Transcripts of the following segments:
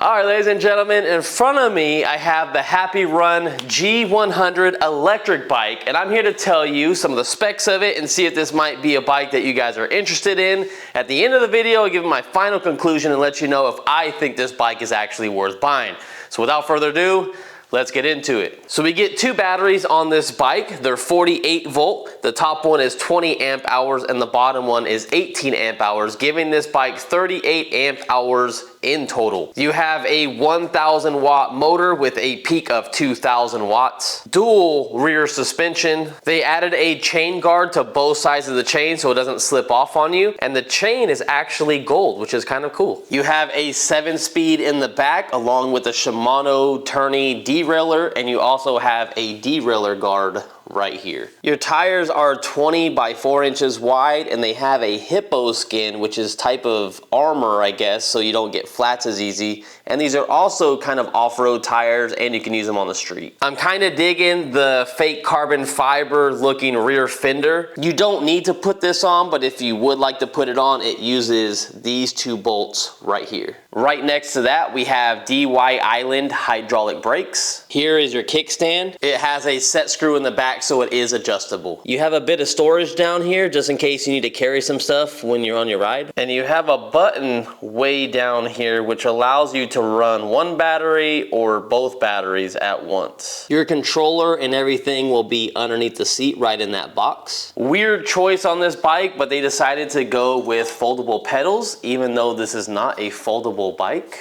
All right, ladies and gentlemen, in front of me, I have the HappyRun G100 electric bike, and I'm here to tell you some of the specs of it and see if this might be a bike that you guys are interested in. At the end of the video, I'll give my final conclusion and let you know if I think this bike is actually worth buying. So without further ado, let's get into it. So we get two batteries on this bike. They're 48 volt. The top one is 20 amp hours and the bottom one is 18 amp hours, giving this bike 38 amp hours in total. You have a 1000 watt motor with a peak of 2000 watts. Dual rear suspension. They added a chain guard to both sides of the chain so it doesn't slip off on you. And the chain is actually gold, which is kind of cool. You have a 7-speed in the back along with a Shimano tourney derailleur, and you also have a derailleur guard right here. Your tires are 20 by 4 inches wide, and they have a hippo skin, which is type of armor, I guess, so you don't get flats as easy. And these are also kind of off-road tires, and you can use them on the street. I'm kind of digging the fake carbon fiber looking rear fender. You don't need to put this on, but if you would like to put it on, it uses these two bolts right here. Right next to that, we have DY Island hydraulic brakes. Here is your kickstand. It has a set screw in the back, so it is adjustable. You have a bit of storage down here just in case you need to carry some stuff when you're on your ride. And you have a button way down here which allows you to run one battery or both batteries at once. Your controller and everything will be underneath the seat right in that box. Weird choice on this bike, but they decided to go with foldable pedals even though this is not a foldable bike.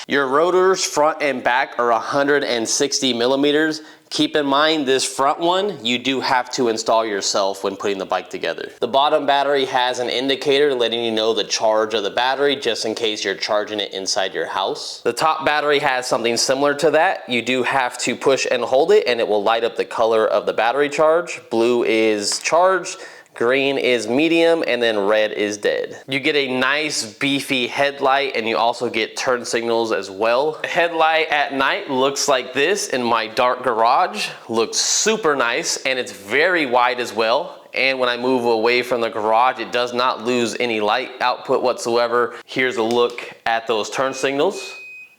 Your rotors front and back are 160 millimeters. Keep in mind this front one, you do have to install yourself when putting the bike together. The bottom battery has an indicator letting you know the charge of the battery just in case you're charging it inside your house. The top battery has something similar to that. You do have to push and hold it and it will light up the color of the battery charge. Blue is charged, green is medium, and then red is dead. You get a nice beefy headlight and you also get turn signals as well. The headlight at night looks like this in my dark garage. Looks super nice and it's very wide as well. And when I move away from the garage, it does not lose any light output whatsoever. Here's a look at those turn signals.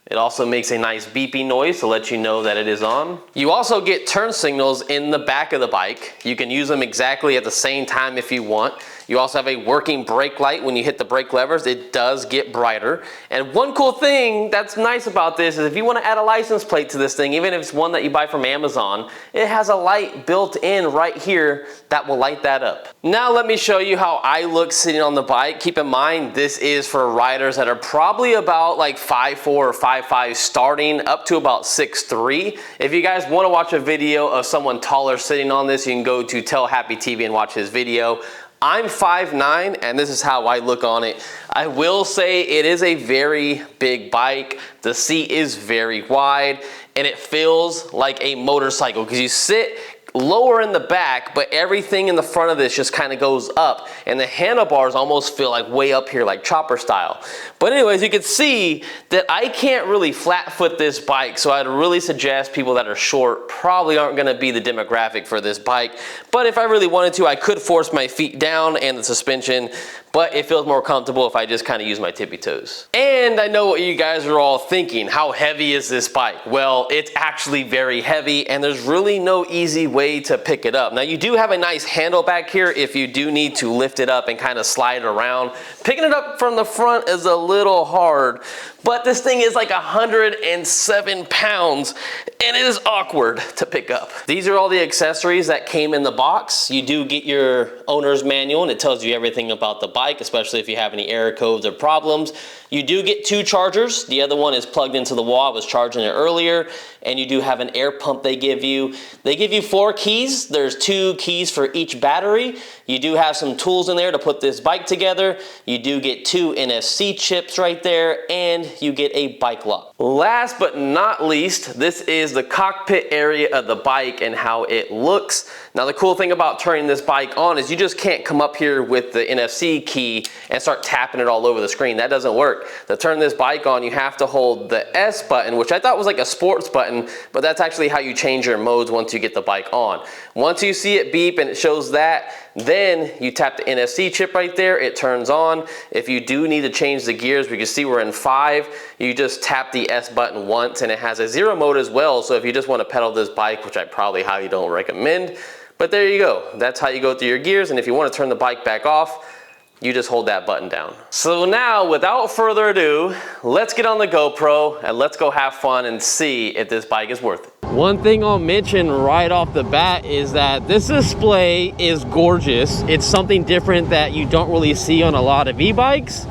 It also makes a nice beeping noise to let you know that it is on. You also get turn signals in the back of the bike. You can use them exactly at the same time if you want. You also have a working brake light. When you hit the brake levers, it does get brighter. And one cool thing that's nice about this is if you want to add a license plate to this thing, even if it's one that you buy from Amazon, it has a light built in right here that will light that up. Now let me show you how I look sitting on the bike. Keep in mind, this is for riders that are probably about like 5'4" or 5'5", starting up to about 6'3". If you guys want to watch a video of someone taller sitting on this, you can go to Tell Happy TV and watch his video. I'm 5'9", and this is how I look on it. I will say it is a very big bike. The seat is very wide, and it feels like a motorcycle because you sit lower in the back, but everything in the front of this just kind of goes up, and the handlebars almost feel like way up here, like chopper style. But anyways, you can see that I can't really flat foot this bike, so I'd really suggest people that are short probably aren't going to be the demographic for this bike. But if I really wanted to, I could force my feet down and the suspension, but it feels more comfortable if I just kind of use my tippy toes. And I know what you guys are all thinking. How heavy is this bike? Well, it's actually very heavy, and there's really no easy way to pick it up. Now you do have a nice handle back here if you do need to lift it up and kind of slide it around. Picking it up from the front is a little hard, but this thing is like 107 pounds and it is awkward to pick up. These are all the accessories that came in the box. You do get your owner's manual and it tells you everything about the bike, especially if you have any error codes or problems. You do get 2 chargers. The other one is plugged into the wall. I was charging it earlier. And you do have an air pump they give you. They give you 4 keys. There's 2 keys for each battery. You do have some tools in there to put this bike together. You do get 2 NFC chips right there, and you get a bike lock. Last but not least, this is the cockpit area of the bike and how it looks. Now the cool thing about turning this bike on is you just can't come up here with the NFC key and start tapping it all over the screen. That doesn't work. To turn this bike on, you have to hold the S button, which I thought was like a sports button, but that's actually how you change your modes once you get the bike on. Once you see it beep and it shows that, Then you tap the NFC chip right there, it turns on. If you do need to change the gears, we can see we're in 5, you just tap the S button once, and it has a 0 mode as well. So if you just want to pedal this bike, which I probably highly don't recommend, but there you go. That's how you go through your gears. And if you want to turn the bike back off, you just hold that button down. So now, without further ado, let's get on the GoPro and let's go have fun and see if this bike is worth it. One thing I'll mention right off the bat is that this display is gorgeous. It's something different that you don't really see on a lot of e-bikes,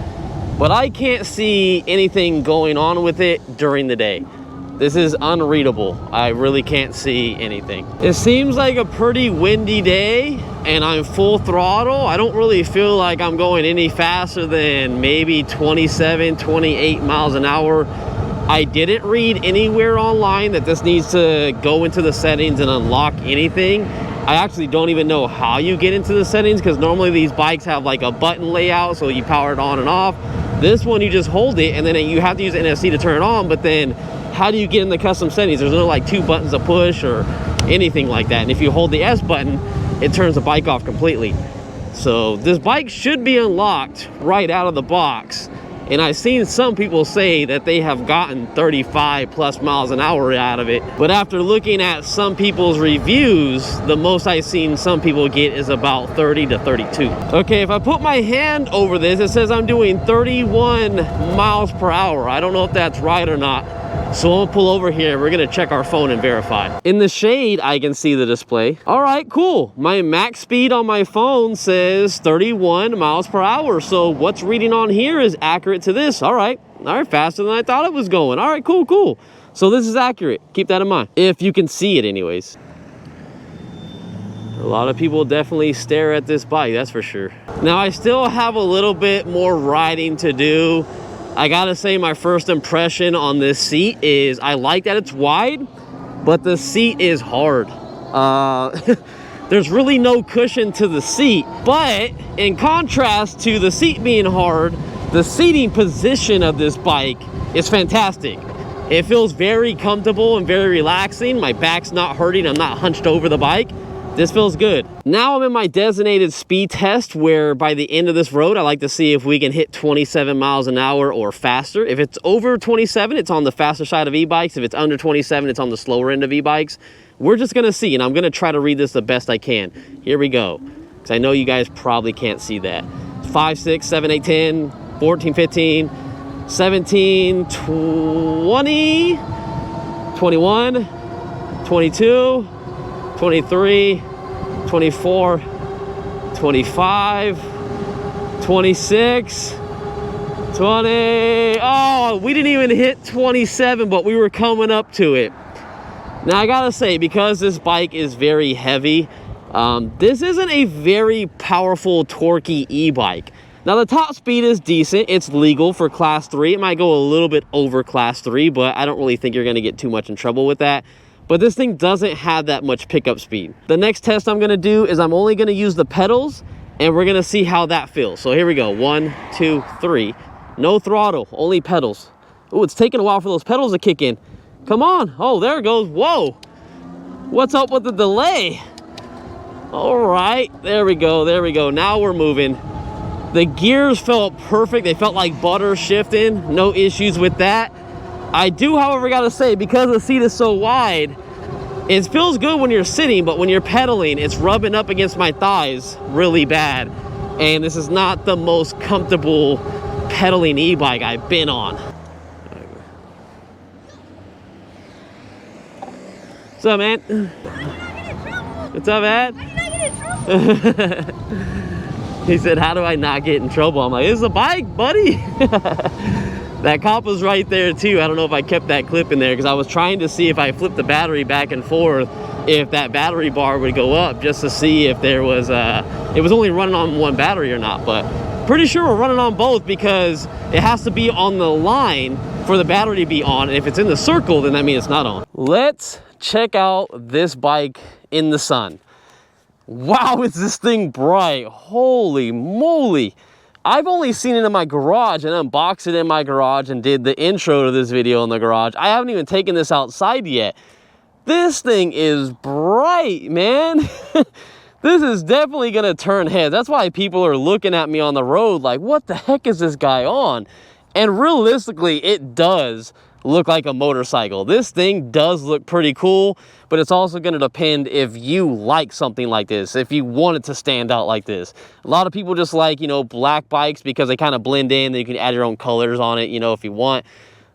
but I can't see anything going on with it during the day. This is unreadable. I really can't see anything. It seems like a pretty windy day and I'm full throttle. I don't really feel like I'm going any faster than maybe 27, 28 miles an hour. I didn't read anywhere online that this needs to go into the settings and unlock anything. I actually don't even know how you get into the settings, because normally these bikes have like a button layout, so you power it on and off. This one, you just hold it and then you have to use NFC to turn it on, but then how do you get in the custom settings? There's no like 2 buttons to push or anything like that. And if you hold the S button, it turns the bike off completely. So this bike should be unlocked right out of the box. And I've seen some people say that they have gotten 35 plus miles an hour out of it. But after looking at some people's reviews, the most I've seen some people get is about 30 to 32. Okay, if I put my hand over this, it says I'm doing 31 miles per hour. I don't know if that's right or not. So I'm gonna pull over here and we're gonna check our phone and verify. In the shade, I can see the display. All right, cool. My max speed on my phone says 31 miles per hour. So what's reading on here is accurate to this. All right, faster than I thought it was going. All right, cool. So this is accurate. Keep that in mind. If you can see it anyways. A lot of people definitely stare at this bike, that's for sure. Now I still have a little bit more riding to do. I gotta say, my first impression on this seat is I like that it's wide, but the seat is hard. There's really no cushion to the seat, but in contrast to the seat being hard, the seating position of this bike is fantastic. It feels very comfortable and very relaxing. My back's not hurting, I'm not hunched over the bike. This feels good. Now I'm in my designated speed test, where by the end of this road, I like to see if we can hit 27 miles an hour or faster. If it's over 27, it's on the faster side of e-bikes. If it's under 27, it's on the slower end of e-bikes. We're just gonna see, and I'm gonna try to read this the best I can. Here we go, because I know you guys probably can't see that. 5, 6, 7, 8, 10, 14, 15, 17, 20, 21, 22, 23, 24, 25, 26, 20. Oh, we didn't even hit 27, but we were coming up to it. Now I gotta say, because this bike is very heavy, this isn't a very powerful, torquey e-bike. Now the top speed is decent. It's legal for class 3. It might go a little bit over class 3, but I don't really think you're gonna get too much in trouble with that. But this thing doesn't have that much pickup speed. The next test I'm gonna do is I'm only gonna use the pedals, and we're gonna see how that feels. So here we go, 1, 2, 3. No throttle, only pedals. Oh, it's taking a while for those pedals to kick in. Come on, oh, there it goes, whoa. What's up with the delay? All right, there we go, now we're moving. The gears felt perfect, they felt like butter shifting, no issues with that. I do, however, gotta say, because the seat is so wide, it feels good when you're sitting, but when you're pedaling, it's rubbing up against my thighs really bad. And this is not the most comfortable pedaling e-bike I've been on. What's up, man? What's up, man? He said, how do I not get in trouble? I'm like, it's a bike, buddy. That cop was right there too. I don't know if I kept that clip in there, because I was trying to see if I flipped the battery back and forth, if that battery bar would go up, just to see if there was it was only running on one battery or not. But pretty sure we're running on both, because it has to be on the line for the battery to be on. And if it's in the circle, then that means it's not on. Let's check out this bike in the sun. Wow, is this thing bright. Holy moly. I've only seen it in my garage and unboxed it in my garage and did the intro to this video in the garage. I haven't even taken this outside yet. This thing is bright, man. This is definitely gonna turn heads. That's why people are looking at me on the road like, what the heck is this guy on? And realistically, it does look like a motorcycle. This thing does look pretty cool, but it's also gonna depend if you like something like this, if you want it to stand out like this. A lot of people just like, you know, black bikes because they kind of blend in, then you can add your own colors on it, you know, if you want.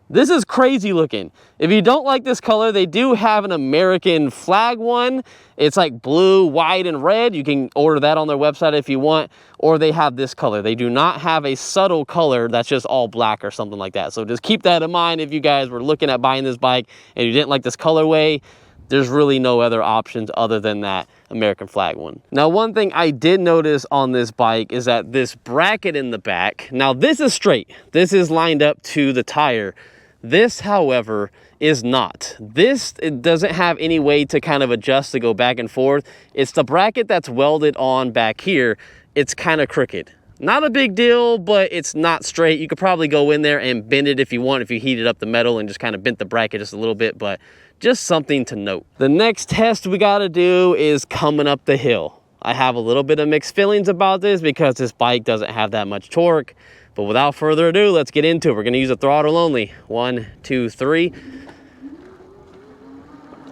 This is crazy looking. If you don't like this color, they do have an American flag one. It's like blue, white, and red. You can order that on their website if you want, or they have this color. They do not have a subtle color that's just all black or something like that. So just keep that in mind if you guys were looking at buying this bike and you didn't like this colorway. There's really no other options other than that American flag one. Now, one thing I did notice on this bike is that this bracket in the back, now this is straight. This is lined up to the tire. This, however, is not. This, it doesn't have any way to kind of adjust to go back and forth. It's the bracket that's welded on back here. It's kind of crooked. Not a big deal, but it's not straight. You could probably go in there and bend it if you want, if you heated up the metal and just kind of bent the bracket just a little bit, but just something to note. The next test we gotta do is coming up the hill. I have a little bit of mixed feelings about this because this bike doesn't have that much torque. But without further ado, let's get into it. We're gonna use a throttle only. 1, 2, 3.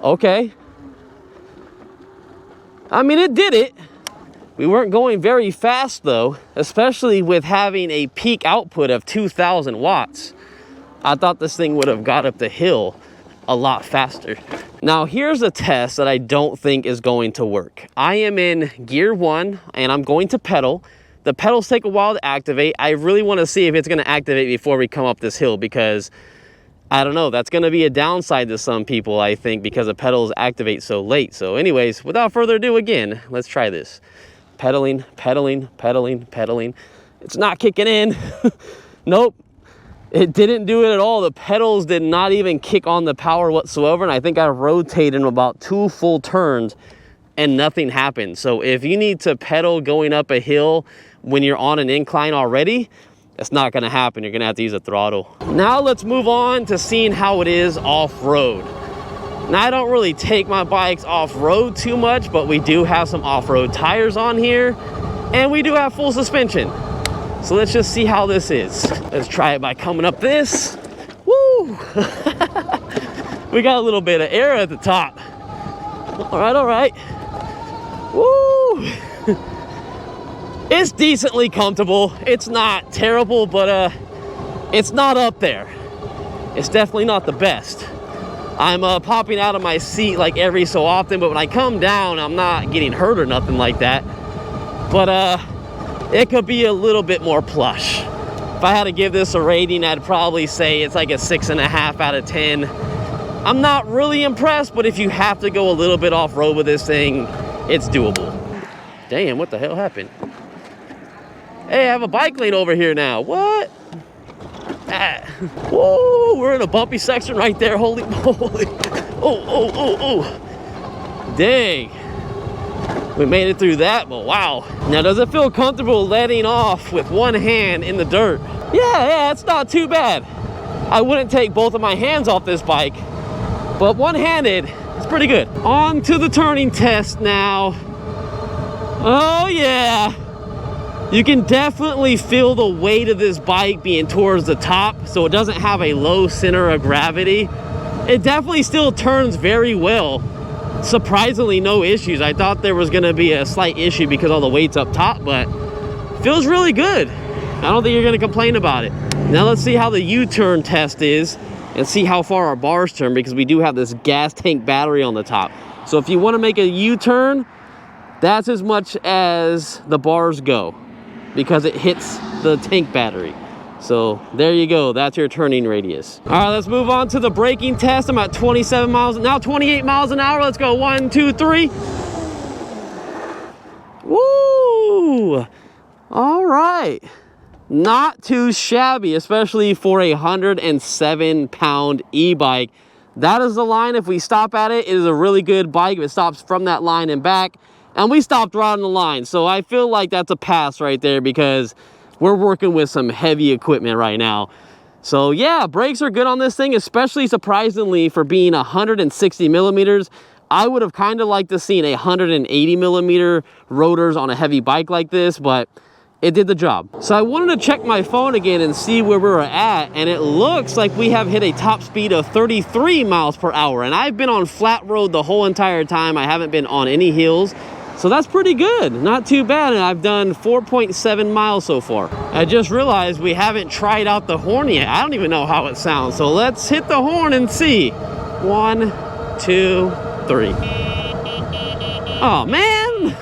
Okay. I mean, it did it. We weren't going very fast though, especially with having a peak output of 2,000 watts. I thought this thing would have got up the hill a lot faster. Now, here's a test that I don't think is going to work. I am in gear 1 and I'm going to pedal. The pedals take a while to activate. I really want to see if it's going to activate before we come up this hill because, I don't know, that's going to be a downside to some people, I think, because the pedals activate so late. So anyways, without further ado, again, let's try this. Pedaling, pedaling, pedaling, pedaling. It's not kicking in. Nope. It didn't do it at all. The pedals did not even kick on the power whatsoever. And I think I rotated in about 2 full turns and nothing happened. So if you need to pedal going up a hill when you're on an incline already, it's not gonna happen. You're gonna have to use a throttle. Now let's move on to seeing how it is off-road. Now, I don't really take my bikes off-road too much, but we do have some off-road tires on here, and we do have full suspension. So let's just see how this is. Let's try it by coming up this. Woo! We got a little bit of air at the top. All right, all right. Woo! It's decently comfortable. It's not terrible, but it's not up there. It's definitely not the best. I'm popping out of my seat like every so often, but when I come down, I'm not getting hurt or nothing like that. But it could be a little bit more plush. If I had to give this a rating, I'd probably say it's like a 6.5 out of 10. I'm not really impressed, but if you have to go a little bit off-road with this thing, it's doable. Damn, what the hell happened? Hey, I have a bike lane over here now. What? Ah. Whoa, we're in a bumpy section right there. Holy moly. Oh. Dang. We made it through that, but wow. Now, does it feel comfortable letting off with one hand in the dirt? Yeah, it's not too bad. I wouldn't take both of my hands off this bike, but one-handed, it's pretty good. On to the turning test now. Oh yeah. You can definitely feel the weight of this bike being towards the top, so it doesn't have a low center of gravity. It definitely still turns very well. Surprisingly, no issues. I thought there was gonna be a slight issue because all the weight's up top, but feels really good. I don't think you're gonna complain about it. Now let's see how the U-turn test is and see how far our bars turn, because we do have this gas tank battery on the top. So if you wanna make a U-turn, that's as much as the bars go, because it hits the tank battery. So there you go, that's your turning radius. All right, let's move on to the braking test. I'm at 27 miles, now 28 miles an hour. Let's go, 1, 2, 3. Woo! All right, not too shabby, especially for a 107-pound e-bike. That is the line. If we stop at it, it is a really good bike. If it stops from that line and back, and we stopped right on the line. So I feel like that's a pass right there, because we're working with some heavy equipment right now. So yeah, brakes are good on this thing, especially surprisingly for being 160 millimeters. I would have kind of liked to see 180 millimeter rotors on a heavy bike like this, but it did the job. So I wanted to check my phone again and see where we were at, and it looks like we have hit a top speed of 33 miles per hour. And I've been on flat road the whole entire time. I haven't been on any hills. So that's pretty good, not too bad. And I've done 4.7 miles so far. I just realized we haven't tried out the horn yet. I don't even know how it sounds. So let's hit the horn and see. 1, 2, 3. Oh man.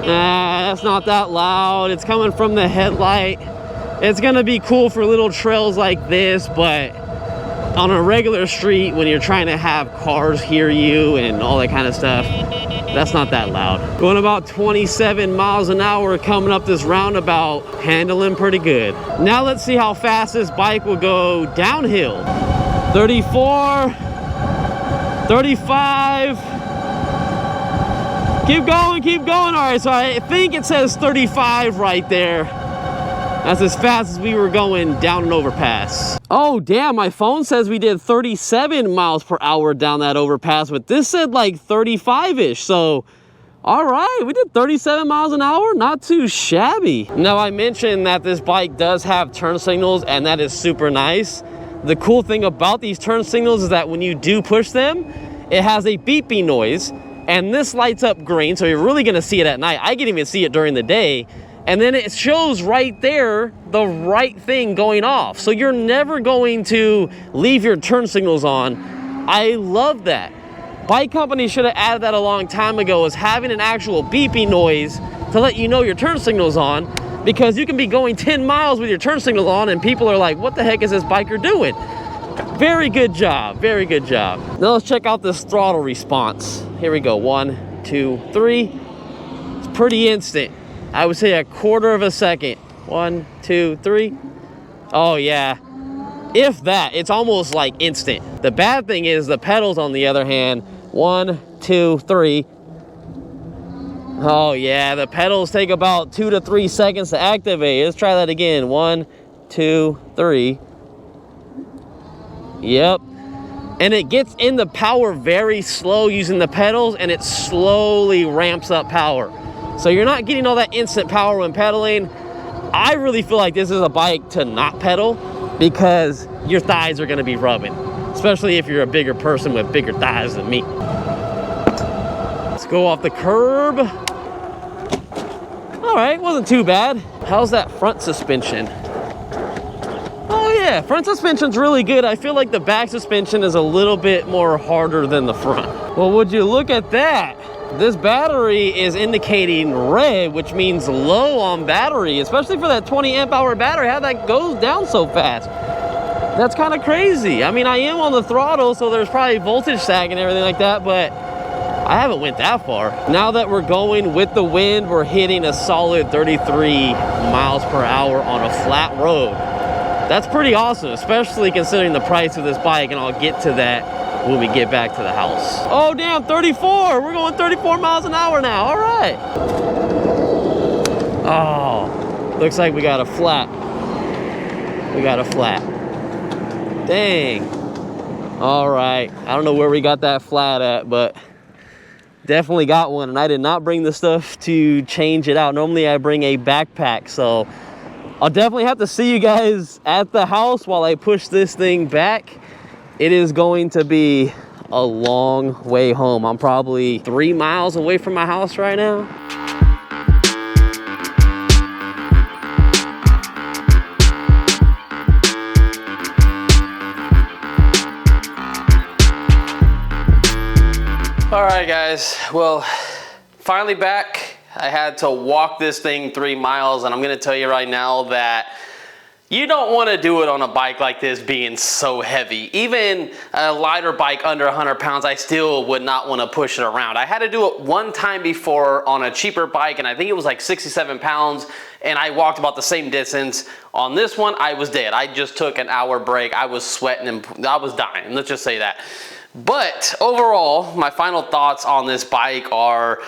That's not that loud. It's coming from the headlight. It's gonna be cool for little trails like this, but on a regular street when you're trying to have cars hear you and all that kind of stuff, that's not that loud. Going about 27 miles an hour coming up this roundabout, handling pretty good. Now let's see how fast this bike will go downhill. 34, 35. Keep going, keep going. All right, so I think it says 35 right there. That's as fast as we were going down an overpass. Oh, damn, my phone says we did 37 miles per hour down that overpass, but this said like 35-ish, so all right, we did 37 miles an hour, not too shabby. Now, I mentioned that this bike does have turn signals, and that is super nice. The cool thing about these turn signals is that when you do push them, it has a beeping noise, and this lights up green, so you're really gonna see it at night. I can even see it during the day. And then it shows right there the right thing going off. So you're never going to leave your turn signals on. I love that. Bike companies should have added that a long time ago, is having an actual beeping noise to let you know your turn signal's on, because you can be going 10 miles with your turn signal on and people are like, what the heck is this biker doing? Very good job, very good job. Now let's check out this throttle response. Here we go, 1, 2, 3. It's pretty instant. I would say a quarter of a second. 1, 2, 3. Oh yeah, if that, it's almost like instant. The bad thing is the pedals, on the other hand. 1, 2, 3. Oh yeah, the pedals take about 2 to 3 seconds to activate. Let's try that again. 1, 2, 3. Yep. And it gets in the power very slow using the pedals, and it slowly ramps up power. So you're not getting all that instant power when pedaling. I really feel like this is a bike to not pedal, because your thighs are gonna be rubbing, especially if you're a bigger person with bigger thighs than me. Let's go off the curb. All right, wasn't too bad. How's that front suspension? Oh yeah, front suspension's really good. I feel like the back suspension is a little bit more harder than the front. Well, would you look at that? This battery is indicating red, which means low on battery, especially for that 20 amp hour battery. How that goes down so fast? That's kind of crazy. I mean, I am on the throttle, so there's probably voltage sag and everything like that, but I haven't went that far. Now that we're going with the wind, we're hitting a solid 33 miles per hour on a flat road. That's pretty awesome, especially considering the price of this bike, and I'll get to that when we get back to the house. Oh damn, 34. We're going 34 miles an hour now. All right. Oh, looks like we got a flat. We got a flat. Dang. All right. I don't know where we got that flat at, but definitely got one. And I did not bring the stuff to change it out. Normally I bring a backpack, so I'll definitely have to see you guys at the house while I push this thing back. It is going to be a long way home. I'm probably 3 miles away from my house right now. All right, guys. Well, finally back. I had to walk this thing 3 miles, and I'm gonna tell you right now that you don't want to do it on a bike like this being so heavy. Even a lighter bike under 100 pounds, I still would not want to push it around. I had to do it one time before on a cheaper bike, and I think it was like 67 pounds, and I walked about the same distance. On this one, I was dead. I just took an hour break. I was sweating and I was dying, let's just say that. But overall, my final thoughts on this bike are,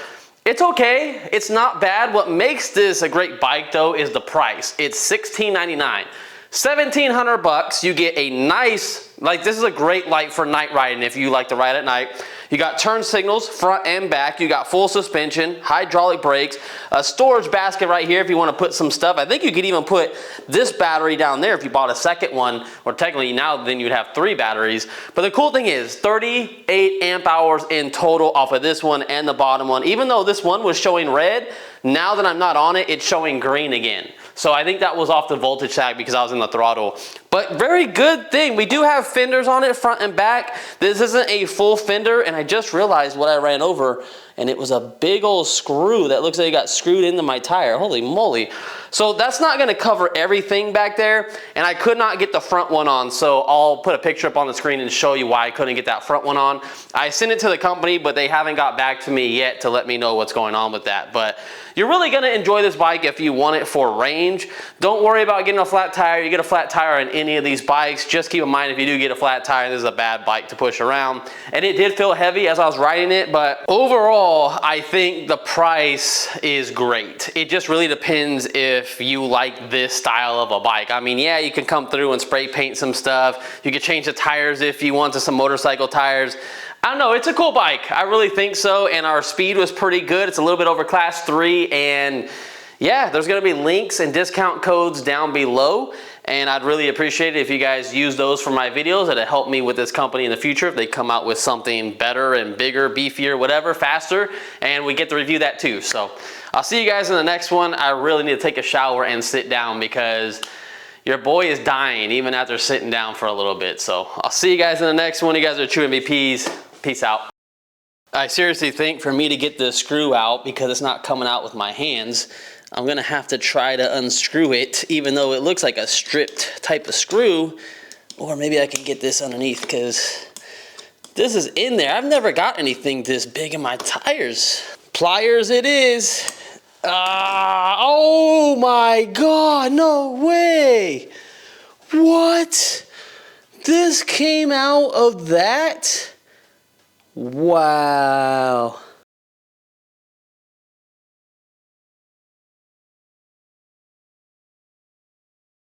it's okay, it's not bad. What makes this a great bike though is the price. It's $16.99. $1,700 bucks, you get a nice Like, this is a great light for night riding if you like to ride at night. You got turn signals, front and back. You got full suspension, hydraulic brakes, a storage basket right here if you want to put some stuff. I think you could even put this battery down there if you bought a second one, or technically now then you'd have 3 batteries. But the cool thing is 38 amp hours in total off of this one and the bottom one. Even though this one was showing red, now that I'm not on it, it's showing green again. So I think that was off the voltage tag because I was in the throttle. But very good thing. We do have fenders on it, front and back. This isn't a full fender, and I just realized what I ran over, and it was a big old screw that looks like it got screwed into my tire. Holy moly. So that's not gonna cover everything back there, and I could not get the front one on, so I'll put a picture up on the screen and show you why I couldn't get that front one on. I sent it to the company, but they haven't got back to me yet to let me know what's going on with that. But you're really gonna enjoy this bike if you want it for range. Don't worry about getting a flat tire. You get a flat tire on any of these bikes. Just keep in mind, if you do get a flat tire, this is a bad bike to push around. And it did feel heavy as I was riding it, but overall, I think the price is great. It just really depends if you like this style of a bike. I mean, yeah, you can come through and spray paint some stuff. You can change the tires if you want to some motorcycle tires. I don't know, it's a cool bike. I really think so, and our speed was pretty good. It's a little bit over class 3, and yeah, there's gonna be links and discount codes down below, and I'd really appreciate it if you guys use those for my videos. It'll help me with this company in the future if they come out with something better and bigger, beefier, whatever, faster, and we get to review that too. So I'll see you guys in the next one. I really need to take a shower and sit down because your boy is dying even after sitting down for a little bit. So I'll see you guys in the next one. You guys are true MVPs. Peace out. I seriously think for me to get the screw out, because it's not coming out with my hands, I'm gonna have to try to unscrew it, even though it looks like a stripped type of screw. Or maybe I can get this underneath, because this is in there. I've never got anything this big in my tires. Pliers it is. Oh my God, no way. What? This came out of that? Wow.